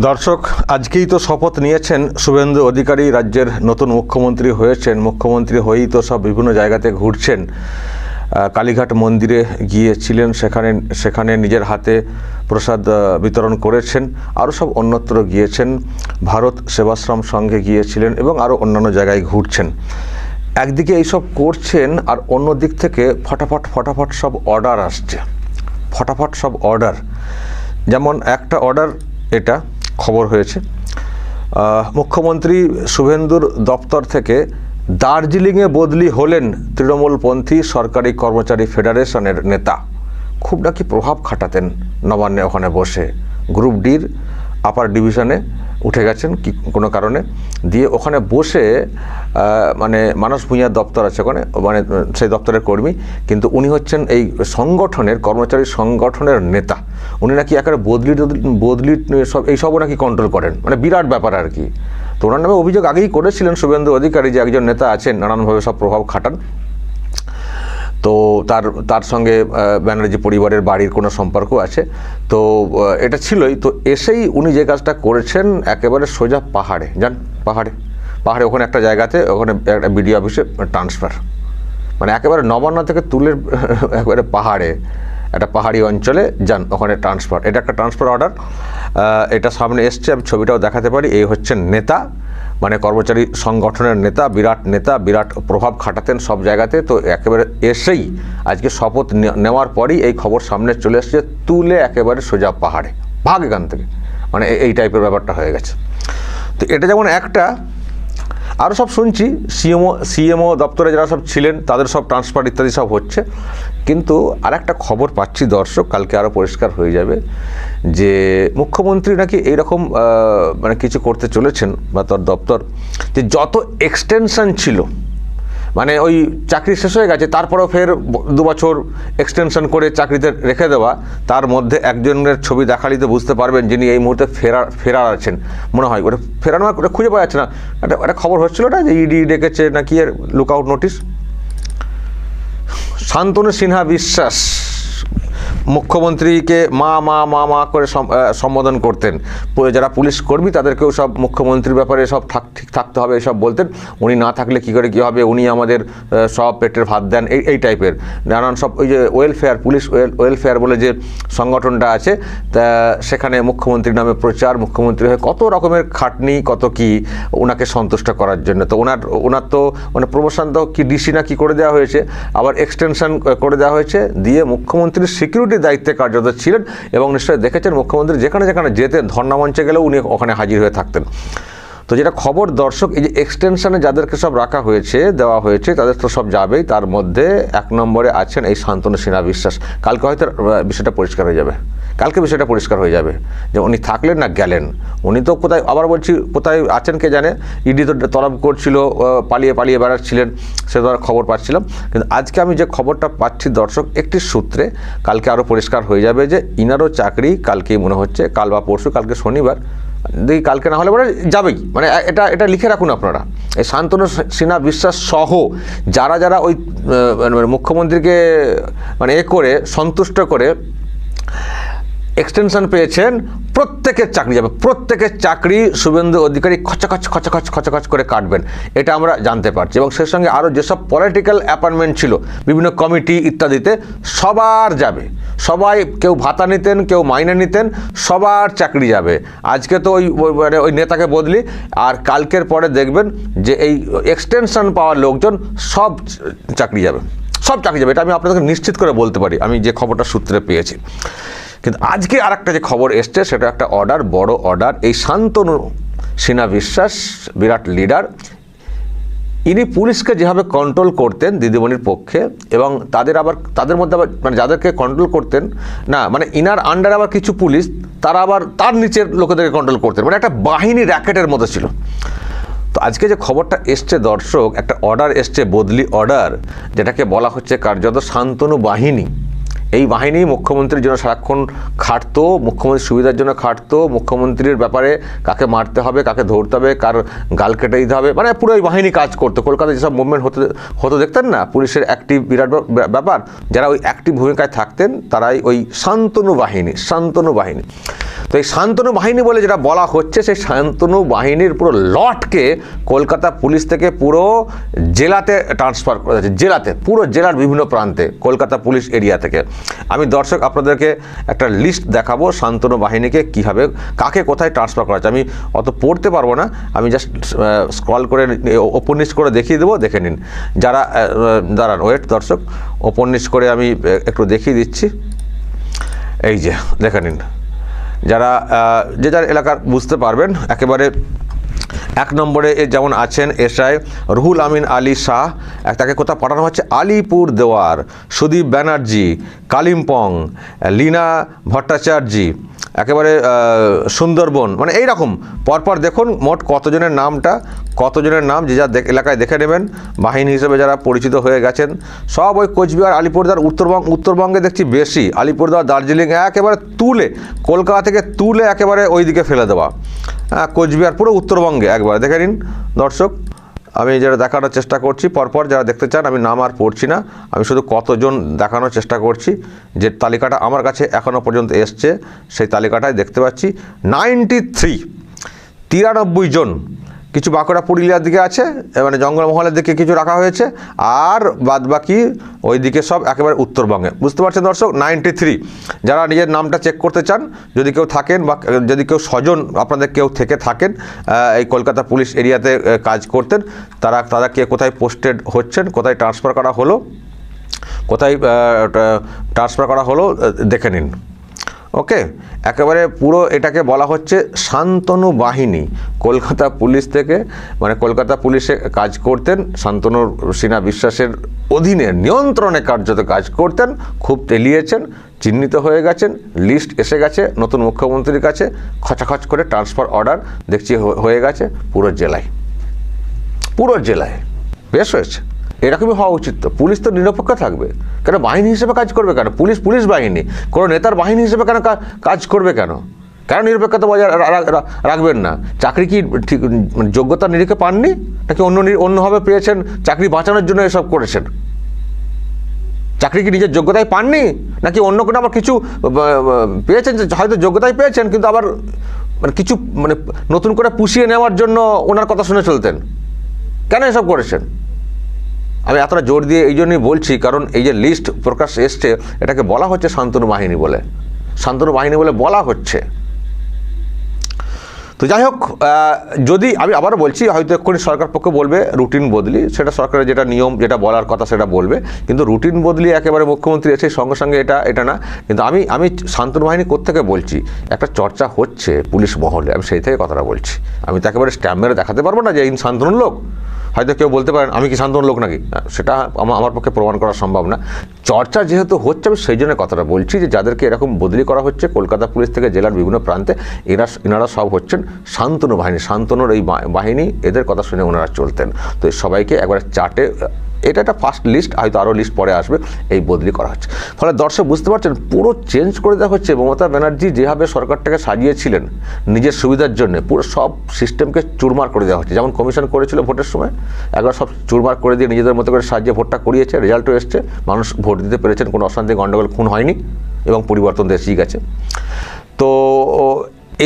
দর্শক, আজকেই তো শপথ নিয়েছেন শুভেন্দু অধিকারী, রাজ্যের নতুন মুখ্যমন্ত্রী হয়েছেন। মুখ্যমন্ত্রী হয়েই তো সব বিভিন্ন জায়গাতে ঘুরছেন। কালীঘাট মন্দিরে গিয়েছিলেন, সেখানে নিজের হাতে প্রসাদ বিতরণ করেছেন। আরও সব অন্যত্র গিয়েছেন, ভারত সেবাশ্রম সঙ্গে গিয়েছিলেন এবং আরও অন্যান্য জায়গায় ঘুরছেন। একদিকে এইসব করছেন আর অন্য দিক থেকে ফটাফট সব অর্ডার আসছে, ফটাফট সব অর্ডার। যেমন একটা অর্ডার, এটা খবর হয়েছে, মুখ্যমন্ত্রী শুভেন্দুর দপ্তর থেকে দার্জিলিংয়ে বদলি হলেন তৃণমূলপন্থী সরকারি কর্মচারী ফেডারেশনের নেতা। খুব নাকি প্রভাব খাটাতেন নবান্নে, ওখানে বসে গ্রুপ ডির আপার ডিভিশনে উঠে গেছেন কি কোনো কারণে, দিয়ে ওখানে বসে মানে মানস ভূঁইয়ার দপ্তর আছে ওখানে, মানে সেই দপ্তরের কর্মী, কিন্তু উনি হচ্ছেন এই সংগঠনের, কর্মচারী সংগঠনের নেতা। উনি নাকি একেবারে বদলি সব এইসবও নাকি কন্ট্রোল করেন, মানে বিরাট ব্যাপার আর কি। তো ওনার নামে অভিযোগ আগেই করেছিলেন শুভেন্দু অধিকারী যে একজন নেতা আছেন, নানানভাবে সব প্রভাব খাটান। তো তার সঙ্গে ব্যানার্জি পরিবারের বাড়ির কোনো সম্পর্ক আছে, তো এটা ছিলই। তো এসেই উনি যে কাজটা করেছেন, একেবারে সোজা পাহাড়ে যান, পাহাড়ে ওখানে একটা জায়গাতে, ওখানে একটা বিডিও অফিসে ট্রান্সফার, মানে একেবারে নবান্ন থেকে তুলে একেবারে পাহাড়ে, একটা পাহাড়ি অঞ্চলে যান, ওখানে ট্রান্সফার। এটা একটা ট্রান্সফার অর্ডার, এটা সামনে এসছে, আমি ছবিটাও দেখাতে পারি। এই হচ্ছেন নেতা, মানে কর্মচারী সংগঠনের নেতা, বিরাট প্রভাব খাটাতেন সব জায়গাতে। তো একেবারে এসেই আজকে শপথ নেওয়ার পরই এই খবর সামনে চলে এসছে, তুলে একেবারে সোজা পাহাড়ে, ভাগ এখান থেকে, মানে এই টাইপের ব্যাপারটা হয়ে গেছে। তো এটা যেমন একটা, আরও সব শুনছি সিএমও দপ্তরে যারা সব ছিলেন তাদের সব ট্রান্সফার ইত্যাদি সব হচ্ছে। কিন্তু আরেকটা খবর পাচ্ছি দর্শক, কালকে আরও পরিষ্কার হয়ে যাবে যে মুখ্যমন্ত্রী নাকি এইরকম মানে কিছু করতে চলেছেন, বা তার দপ্তর, যে যত এক্সটেনশন ছিল, মানে ওই চাকরি শেষ হয়ে গেছে তারপরেও ফের 2 বছর এক্সটেনশন করে চাকরিতে রেখে দেওয়া, তার মধ্যে একজনের ছবি দেখালেই তো বুঝতে পারবেন যিনি এই মুহূর্তে ফেরার আছেন মনে হয়। ওটা ফেরানো, ওটা খুঁজে পাওয়া যাচ্ছে না। একটা খবর হচ্ছিল না যে ইডি ডেকেছে নাকি, এর লুকআউট নোটিশ। শান্তনু সিনহা বিশ্বাস মুখ্যমন্ত্রীকে মা করে সম্বোধন করতেন। যারা পুলিশ কর্মী তাদেরকেও সব মুখ্যমন্ত্রীর ব্যাপারে সব ঠিক থাকতে হবে এসব বলতেন। উনি না থাকলে কী করে কী হবে, উনি আমাদের সব পেটের ভাত দেন, এই টাইপের নানান সব। ওই যে ওয়েলফেয়ার, পুলিশ ওয়েলফেয়ার বলে যে সংগঠনটা আছে, তা সেখানে মুখ্যমন্ত্রীর নামে প্রচার, মুখ্যমন্ত্রী হয়ে কত রকমের খাটনি, কত কি ওনাকে সন্তুষ্ট করার জন্য। তো ওনার তো মানে প্রমোশন তো কি ডিসি না কি করে দেওয়া হয়েছে, আবার এক্সটেনশন করে দেওয়া হয়েছে, দিয়ে মুখ্যমন্ত্রীর সিকিউরিটি দায়িত্বে কার্যরত ছিলেন। এবং নিশ্চয়ই দেখেছেন মুখ্যমন্ত্রী যেখানে যেতেন, ধর্নামঞ্চে গেলেও উনি ওখানে হাজির হয়ে থাকতেন। তো যেটা খবর দর্শক, এই যে এক্সটেনশনে যাদেরকে সব রাখা হয়েছে, দেওয়া হয়েছে, তাদের তো সব যাবেই। তার মধ্যে 1 নম্বরে আছেন এই শান্তনু সিনহা বিশ্বাস। কালকে হয়তো বিষয়টা পরিষ্কার হয়ে যাবে, যে উনি থাকলেন না গেলেন। উনি তো কোথায়, আবার বলছি, কোথায় আছেন কে জানে। ইডি তো তলব করছিল, পালিয়ে বেড়াচ্ছিলেন, সে তো খবর পাচ্ছিলাম। কিন্তু আজকে আমি যে খবরটা পাচ্ছি দর্শক, একটি সূত্রে, কালকে আরও পরিষ্কার হয়ে যাবে যে ইনারও চাকরি কালকেই মনে হচ্ছে, কাল বা পরশু, কালকে শনিবার, দেখি কালকে না হলে পরে যাবেই। মানে এটা লিখে রাখুন আপনারা, এই শান্তনু সিনহা বিশ্বাস সহ যারা ওই মুখ্যমন্ত্রীকে মানে করে সন্তুষ্ট করে এক্সটেনশন পেয়েছেন, প্রত্যেকের চাকরি যাবে, প্রত্যেকের চাকরি শুভেন্দু অধিকারী খচাখচ করে কাটবেন, এটা আমরা জানতে পারছি। এবং সেই সঙ্গে আরও যেসব পলিটিক্যাল অ্যাপয়েন্টমেন্ট ছিল বিভিন্ন কমিটি ইত্যাদিতে, সবার যাবে। সবাই, কেউ ভাতা নিতেন, কেউ মাইনে নিতেন, সবার চাকরি যাবে। আজকে তো ওই নেতাকে বদলি, আর কালকের পরে দেখবেন যে এই এক্সটেনশন পাওয়া লোকজন সব চাকরি যাবে। এটা আমি আপনাদেরকে নিশ্চিত করে বলতে পারি, আমি যে খবরটা সূত্রে পেয়েছি। কিন্তু আজকে আরেকটা যে খবর এসছে, সেটা একটা অর্ডার, বড় অর্ডার। এই শান্তনু সিনহা বিশ্বাস বিরাট লিডার, ইনি পুলিশকে যেভাবে কন্ট্রোল করতেন দিদিমণির পক্ষে, এবং তাদের মধ্যে আবার মানে যাদেরকে কন্ট্রোল করতেন না, মানে ইনার আন্ডারে আবার কিছু পুলিশ, তারা আবার তার নিচের লোকেদেরকে কন্ট্রোল করতেন, মানে একটা বাহিনী র্যাকেটের মতো ছিল। তো আজকে যে খবরটা এসছে দর্শক, একটা অর্ডার এসছে, বদলি অর্ডার, যেটাকে বলা হচ্ছে কার্যত শান্তনু বাহিনী। এই বাহিনী মুখ্যমন্ত্রীর জন্য সারাক্ষণ খাটতো, মুখ্যমন্ত্রীর সুবিধার জন্য খাটতো, মুখ্যমন্ত্রীর ব্যাপারে কাকে মারতে হবে, কাকে ধরতে হবে, কার গাল কেটে দিতে হবে, মানে পুরো ওই বাহিনী কাজ করতো। কলকাতায় যেসব মুভমেন্ট হতো দেখতেন না, পুলিশের অ্যাক্টিভ বিরাট ব্যাপার, যারা ওই অ্যাক্টিভ ভূমিকায় থাকতেন তারাই ওই শান্তনু বাহিনী। তো এই শান্তনু বাহিনী বলে যেটা বলা হচ্ছে, সেই শান্তনু বাহিনীর পুরো লটকে কলকাতা পুলিশ থেকে পুরো জেলাতে ট্রান্সফার করা যাচ্ছে, জেলাতে, পুরো জেলার বিভিন্ন প্রান্তে কলকাতা পুলিশ এরিয়া থেকে। আমি দর্শক আপনাদেরকে একটা লিস্ট দেখাবো শান্তনু বাহিনীকে কীভাবে, কাকে কোথায় ট্রান্সফার করা হচ্ছে। আমি অত পড়তে পারবো না, আমি জাস্ট স্ক্রল করে ওপেন লিস্ট করে দেখিয়ে দেবো, দেখে নিন। যারা দাঁড়ান, ওয়েট দর্শক, ওপেন লিস্ট করে আমি একটু দেখিয়ে দিচ্ছি। এই যে দেখে নিন, যারা যে যার এলাকার বুঝতে পারবেন। একেবারে 1 নম্বরে যেমন আছেন এসআই রুহুল আমিন আলী শাহ, তাকে কোথাও পাঠানো হচ্ছে আলিপুর দেওয়ার, সুদীপ ব্যানার্জি কালিম্পং, লীনা ভট্টাচার্যি একেবারে সুন্দরবন, মানে এইরকম পরপর দেখুন মোট কতজনের নাম যে যা এলাকায় দেখে নেবেন। বাহিনী হিসেবে যারা পরিচিত হয়ে গেছেন সব ওই কোচবিহার, আলিপুরদুয়ার, উত্তরবঙ্গে দেখছি বেশি, আলিপুরদুয়ার, দার্জিলিং একেবারে তুলে, কলকাতা থেকে তুলে একেবারে ওই দিকে ফেলে দেওয়া। কোচবিহার পুরো উত্তরবঙ্গে একবার দেখে নিন দর্শক। আমি যারা দেখানোর চেষ্টা করছি পরপর, যারা দেখতে চান, আমি নাম আর পড়ছি না, আমি শুধু কতজন দেখানোর চেষ্টা করছি। যে তালিকাটা আমার কাছে এখনও পর্যন্ত এসছে সেই তালিকাটায় দেখতে পাচ্ছি 93 জন। কিছু বাঁকুড়া পুরুলিয়ার দিকে আছে, মানে জঙ্গলমহলের দিকে কিছু রাখা হয়েছে, আর বাদবাকি ওই দিকে সব একেবারে উত্তরবঙ্গে। বুঝতে পারছেন দর্শক, 93। যারা নিজের নামটা চেক করতে চান, যদি কেউ থাকেন বা যদি কেউ স্বজন আপনাদের কেউ থেকে থাকেন এই কলকাতা পুলিশ এরিয়াতে কাজ করতেন, তারা কে কোথায় পোস্টেড হচ্ছেন, কোথায় ট্রান্সফার করা হলো দেখে নিন। ওকে, একেবারে পুরো এটাকে বলা হচ্ছে শান্তনু বাহিনী। কলকাতা পুলিশ থেকে, মানে কলকাতা পুলিশে কাজ করতেন, শান্তনু সিনহা বিশ্বাসের অধীনে নিয়ন্ত্রণে কার্যত কাজ করতেন, খুব তেলিয়েছেন, চিহ্নিত হয়ে গেছেন, লিস্ট এসে গেছে নতুন মুখ্যমন্ত্রীর কাছে, খচাখচ করে ট্রান্সফার অর্ডার দেখছি হয়ে গেছে পুরো জেলায়। বেশ হয়েছে, এরকমই হওয়া উচিত। তো পুলিশ তো নিরপেক্ষ থাকবে কেন, বাহিনী হিসেবে কাজ করবে কেন? পুলিশ বাহিনী কোনো নেতার বাহিনী হিসেবে কেন কাজ করবে কেন নিরপেক্ষতা বজায় রাখবেন না? চাকরি কি ঠিক যোগ্যতার নিরিখে পাননি, নাকি অন্যভাবে পেয়েছেন, চাকরি বাঁচানোর জন্য এসব করেছেন? চাকরি কি নিজের যোগ্যতায় পাননি, নাকি অন্য কোনো আবার কিছু পেয়েছেন? হয়তো যোগ্যতায় পেয়েছেন, কিন্তু আবার কিছু নতুন করে পুষিয়ে নেওয়ার জন্য ওনার কথা শুনে চলতেন। কেন এসব করেছেন? আমি এতটা জোর দিয়ে এই জন্যই বলছি, কারণ এই যে লিস্ট প্রকাশ এসছে, এটাকে বলা হচ্ছে শান্তনু বাহিনী বলে বলা হচ্ছে। তো যাই হোক, যদি আমি আবারও বলছি, হয়তো এক্ষুনি সরকার পক্ষ বলবে রুটিন বদলি, সেটা সরকারের যেটা নিয়ম, যেটা বলার কথা সেটা বলবে, কিন্তু রুটিন বদলি একেবারে মুখ্যমন্ত্রী এসে সঙ্গে সঙ্গে এটা না। কিন্তু আমি শান্তনু বাহিনী কোত্থেকে বলছি, একটা চর্চা হচ্ছে পুলিশ মহলে, আমি সেই থেকে কথাটা বলছি। আমি তো একেবারে স্ট্যাম্প মেরে দেখাতে পারবো না যে এই শান্তনুর লোক। হয়তো কেউ বলতে পারেন আমি কি শান্তনুর লোক নাকি, সেটা আমার পক্ষে প্রমাণ করা সম্ভব না। চর্চা যেহেতু হচ্ছে, আমি সেই জন্য কথাটা বলছি যে যাদেরকে এরকম বদলি করা হচ্ছে কলকাতা পুলিশ থেকে জেলার বিভিন্ন প্রান্তে, এনারা সব হচ্ছেন শান্তনু বাহিনী। শান্তনুর এই বাহিনী, এদের কথা শুনে ওনারা চলতেন। তো সবাইকে একবারে চার্টে, এটা একটা ফার্স্ট লিস্ট, হয়তো আরও লিস্ট পরে আসবে, এই বদলি করা হচ্ছে। ফলে দর্শক বুঝতে পারছেন, পুরো চেঞ্জ করে দেওয়া হচ্ছে। মমতা ব্যানার্জি যেভাবে সরকারটাকে সাজিয়েছিলেন নিজের সুবিধার জন্য, পুরো সব সিস্টেমকে চুরমার করে দেওয়া হচ্ছে। যেমন কমিশন করেছিল ভোটের সময়, একবার সব চুরমার করে দিয়ে নিজেদের মতো করে সাজিয়ে ভোটটা করিয়েছে, রেজাল্টও এসছে, মানুষ ভোট দিতে পেরেছেন, কোনো অশান্তি গণ্ডগোল খুন হয়নি এবং পরিবর্তন দেশেই গেছে। তো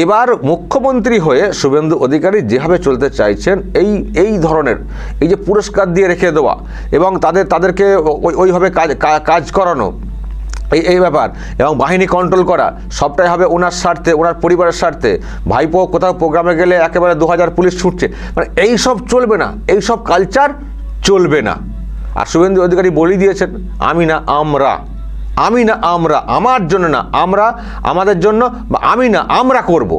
এবার মুখ্যমন্ত্রী হয়ে শুভেন্দু অধিকারী যেভাবে চলতে চাইছেন, এই ধরনের এই যে পুরস্কার দিয়ে রেখে দেওয়া এবং তাদেরকে ওইভাবে কাজ করানো, এই ব্যাপার, এবং বাহিনী কন্ট্রোল করা, সবটাই হবে ওনার স্বার্থে, ওনার পরিবারের স্বার্থে। ভাইপো কোথাও প্রোগ্রামে গেলে একেবারে 2000 পুলিশ ছুটছে, মানে এইসব চলবে না, এইসব কালচার চলবে না। আর শুভেন্দু অধিকারী বলেই দিয়েছেন, আমি না আমরা, আমার জন্য না, আমরা আমাদের জন্য, বা আমি না আমরা করব।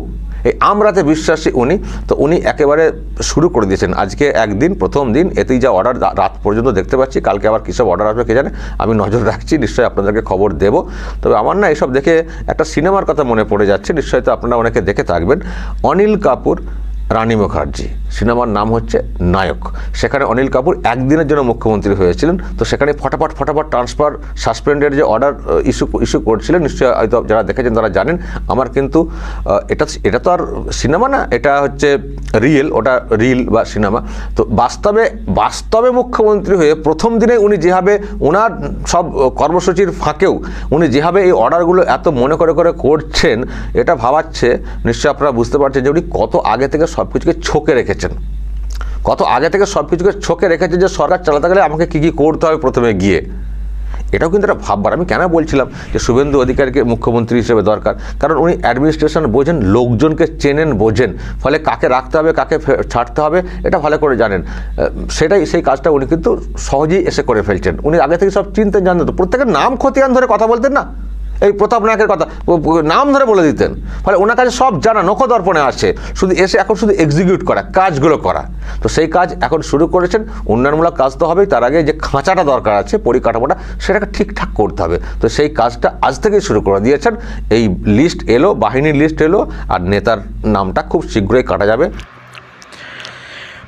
এই আমরাতে বিশ্বাসী উনি। তো উনি একেবারে শুরু করে দিয়েছেন আজকে একদিন, প্রথম দিন, এতেই যা অর্ডার রাত পর্যন্ত দেখতে পাচ্ছি। কালকে আবার কী সব অর্ডার আসবে কে জানে, আমি নজর রাখছি, নিশ্চয়ই আপনাদেরকে খবর দেব। তবে আমার না এসব দেখে একটা সিনেমার কথা মনে পড়ে যাচ্ছে, নিশ্চয়ই তো আপনারা অনেকে দেখে থাকবেন। অনিল কাপুর রানী মুখার্জি, সিনেমার নাম হচ্ছে নায়ক। সেখানে অনিল কাপুর একদিনের জন্য মুখ্যমন্ত্রী হয়েছিলেন। তো সেখানে ফটাফট ট্রান্সফার সাসপেন্ডের যে অর্ডার ইস্যু করছিলেন, নিশ্চয়ই হয়তো যারা দেখেছেন তারা জানেন। আমার কিন্তু এটা তো আর সিনেমা না, এটা হচ্ছে ওটা রিল বা সিনেমা। তো বাস্তবে মুখ্যমন্ত্রী হয়ে প্রথম দিনে উনি যেভাবে ওনার সব কর্মসূচির ফাঁকেও উনি যেভাবে এই অর্ডারগুলো এত মনে করে করছেন, এটা ভাবাচ্ছে নিশ্চয়ই আপনারা বুঝতে পারছেন যে উনি কত আগে থেকে সব কিছুকে ছকে রেখেছেন, যে সরকার চালাতে গেলে আমাকে কী করতে হবে প্রথমে গিয়ে। এটাও কিন্তু একটা ভাববার। আমি কেন বলছিলাম যে শুভেন্দু অধিকারীকে মুখ্যমন্ত্রী হিসেবে দরকার, কারণ উনি অ্যাডমিনিস্ট্রেশন বোঝেন, লোকজনকে চেনেন বোঝেন, ফলে কাকে রাখতে হবে কাকে ছাড়তে হবে এটা ভালো করে জানেন। সেই কাজটা উনি কিন্তু সহজেই এসে করে ফেলছেন। উনি আগে থেকে সব চিনতেন, জানতেন, তো প্রত্যেকের নাম খতিয়ান ধরে কথা বলতেন না, এই প্রতাপ নায়কের কথা নাম ধরে বলে দিতেন। ফলে ওনার কাছে সব জানা নখদর্পণে আসে, শুধু এসে এখন শুধু এক্সিকিউট করা, কাজগুলো করা। তো সেই কাজ এখন শুরু করেছেন। উন্নয়নমূলক কাজ তো হবেই, তার আগে যে খাঁচাটা দরকার আছে, পরিকাঠামোটা, সেটাকে ঠিকঠাক করতে হবে। তো সেই কাজটা আজ থেকেই শুরু করে দিয়েছেন। এই লিস্ট এলো, বাহিনীর লিস্ট এলো, আর নেতার নামটা খুব শীঘ্রই কাটা যাবে।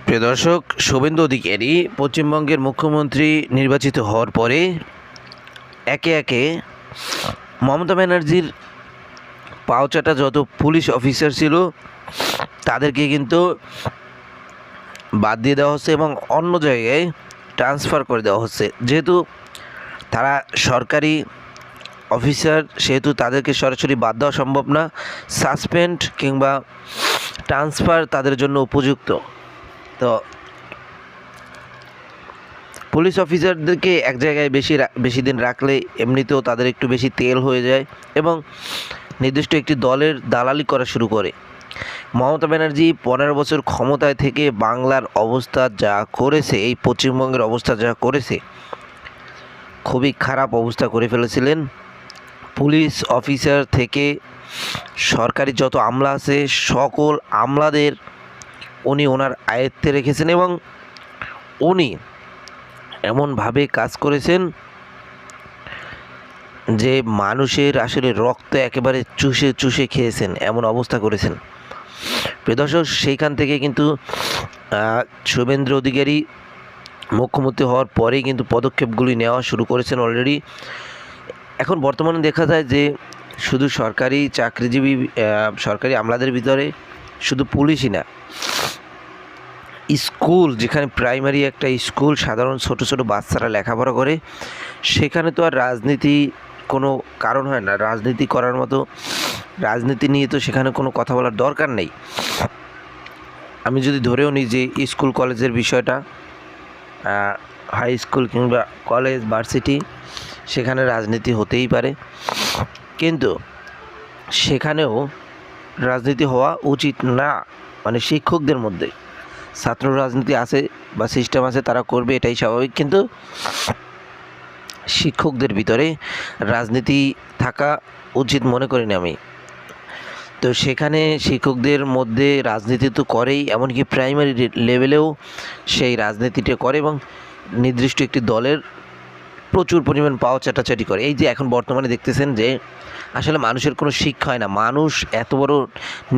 প্রিয় দর্শক, শুভেন্দু অধিকারী পশ্চিমবঙ্গের মুখ্যমন্ত্রী নির্বাচিত হওয়ার পরে একে একে মমতা ব্যানার্জির পাওচাটা যত পুলিশ অফিসার ছিল তাদেরকে কিন্তু বাদ দিয়ে দেওয়া হচ্ছে এবং অন্য জায়গায় ট্রান্সফার করে দেওয়া হচ্ছে। যেহেতু তারা সরকারি অফিসার, সেহেতু তাদেরকে সরাসরি বাদ দেওয়া সম্ভব না। সাসপেন্ড কিংবা ট্রান্সফার তাদের জন্য উপযুক্ত। তো পুলিশ অফিসারদেরকে এক জায়গায় বেশি দিন রাখলে এমনিতেও তাদের একটু বেশি তেল হয়ে যায় এবং নির্দিষ্ট একটি দলের দালালি করা শুরু করে। মমতা ব্যানার্জি 15 বছর ক্ষমতায় থেকে বাংলার অবস্থা যা করেছে, এই পশ্চিমবঙ্গের অবস্থা যা করেছে, খুবই খারাপ অবস্থা করে ফেলেছিলেন। পুলিশ অফিসার থেকে সরকারি যত আমলা আছে সকল আমলাদের উনি ওনার আয়ত্তে রেখেছেন এবং উনি এমনভাবে কাজ করেছেন যে মানুষের আসলে রক্ত একেবারে চুষে খেয়েছেন, এমন অবস্থা করেছেন। প্রিয় দর্শক, সেইখান থেকে কিন্তু শুভেন্দু অধিকারী মুখ্যমন্ত্রী হওয়ার পরেই কিন্তু পদক্ষেপগুলি নেওয়া শুরু করেছেন অলরেডি। এখন বর্তমানে দেখা যায় যে শুধু সরকারি চাকরিজীবী, সরকারি আমলাদের ভিতরে শুধু পুলিশই না, স্কুল, যেখানে প্রাইমারি একটা স্কুল, সাধারণ ছোট বাচ্চারা লেখাপড়া করে, সেখানে তো আর রাজনীতি কোনো কারণ হয় না। রাজনীতি করার মতো, রাজনীতি নিয়ে তো সেখানে কোনো কথা বলার দরকার নেই। আমি যদি ধরেও নিই যে স্কুল কলেজের বিষয়টা, হাই স্কুল কিংবা কলেজ ভার্সিটি, সেখানে রাজনীতি হতেই পারে, কিন্তু সেখানেও রাজনীতি হওয়া উচিত না। মানে শিক্ষকদের মধ্যে ছাত্র রাজনীতি আছে বা সিস্টেম আছে, তারা করবে, এটাই স্বাভাবিক, কিন্তু শিক্ষকদের ভিতরে রাজনীতি থাকা উচিত মনে করি না আমি। তো সেখানে শিক্ষকদের মধ্যে রাজনীতি তো করেই, এমনকি প্রাইমারি লেভেলেও সেই রাজনীতিটা করে এবং নির্দিষ্ট একটি দলের প্রচুর পরিমাণ পাওয়া চাটাচাটি করে। এই যে এখন বর্তমানে দেখতেছেন যে আসলে মানুষের কোনো শিক্ষা হয় না। মানুষ এত বড়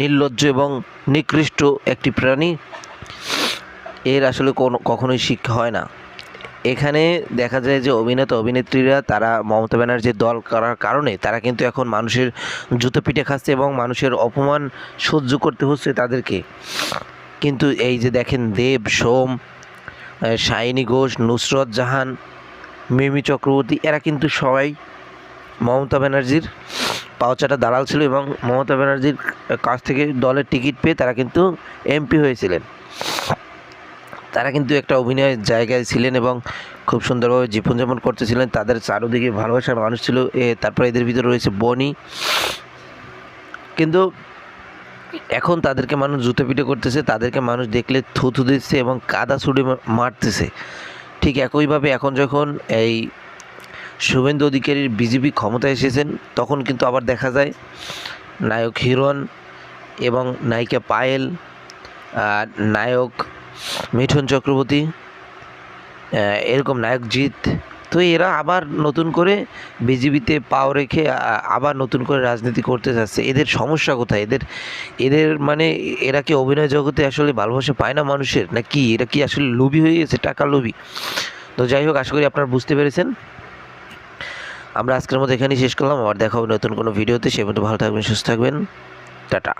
নির্লজ্জ এবং নিকৃষ্ট একটি প্রাণী, এর আসলে কখনোই শিক্ষা হয় না। এখানে দেখা যায় যে অভিনেতা অভিনেত্রীরা তারা মমতা ব্যানার্জির দল করার কারণে তারা কিন্তু এখন মানুষের জুতো পিঠে খাচ্ছে এবং মানুষের অপমান সহ্য করতে হচ্ছে তাদেরকে। কিন্তু এই যে দেখেন দেব, সোম, শাইনী ঘোষ, নুসরত জাহান, মিমি চক্রবর্তী, এরা কিন্তু সবাই মমতা ব্যানার্জির পাওচাটা দালাল ছিল এবং মমতা ব্যানার্জির কাছ থেকে দলের টিকিট পেয়ে তারা কিন্তু এমপি হয়েছিলেন। তারা কিন্তু একটা অভিনয়ের জায়গায় ছিলেন এবং খুব সুন্দরভাবে জীবনযাপন করতেছিলেন। তাদের চারদিকে ভালোবাসার মানুষ ছিল। তারপরে এদের ভিতরে রয়েছে বনি, কিন্তু এখন তাদেরকে মানুষ জুতো পিটে করতেছে, তাদেরকে মানুষ দেখলে থুথু দিচ্ছে এবং কাদা ছুড়ে মারতেছে। ঠিক একইভাবে এখন যখন এই শুভেন্দু অধিকারীর বিজেপি ক্ষমতায় এসেছেন, তখন কিন্তু আবার দেখা যায় নায়ক হিরণ এবং নায়িকা পায়েল, নায়ক মিঠুন চক্রবর্তী, এরকম নায়ক জিৎ, তো এরা আবার নতুন করে বিজেপিতে পাও রেখে আবার নতুন করে রাজনীতি করতে যাচ্ছে। এদের সমস্যা কোথায়? এদের মানে এরা কি অভিনয় জগতে আসলে ভালোবাসা পায় না মানুষের, না কি? এরা কি আসলে লোভী হয়ে গেছে, টাকা লোভী? তো যাই হোক, আশা করি আপনারা বুঝতে পেরেছেন। আমরা আজকের মতো এখানেই শেষ করলাম। আবার দেখা হবে নতুন কোনো ভিডিওতে। সে পর্যন্ত ভালো থাকবেন, সুস্থ থাকবেন। টাটা।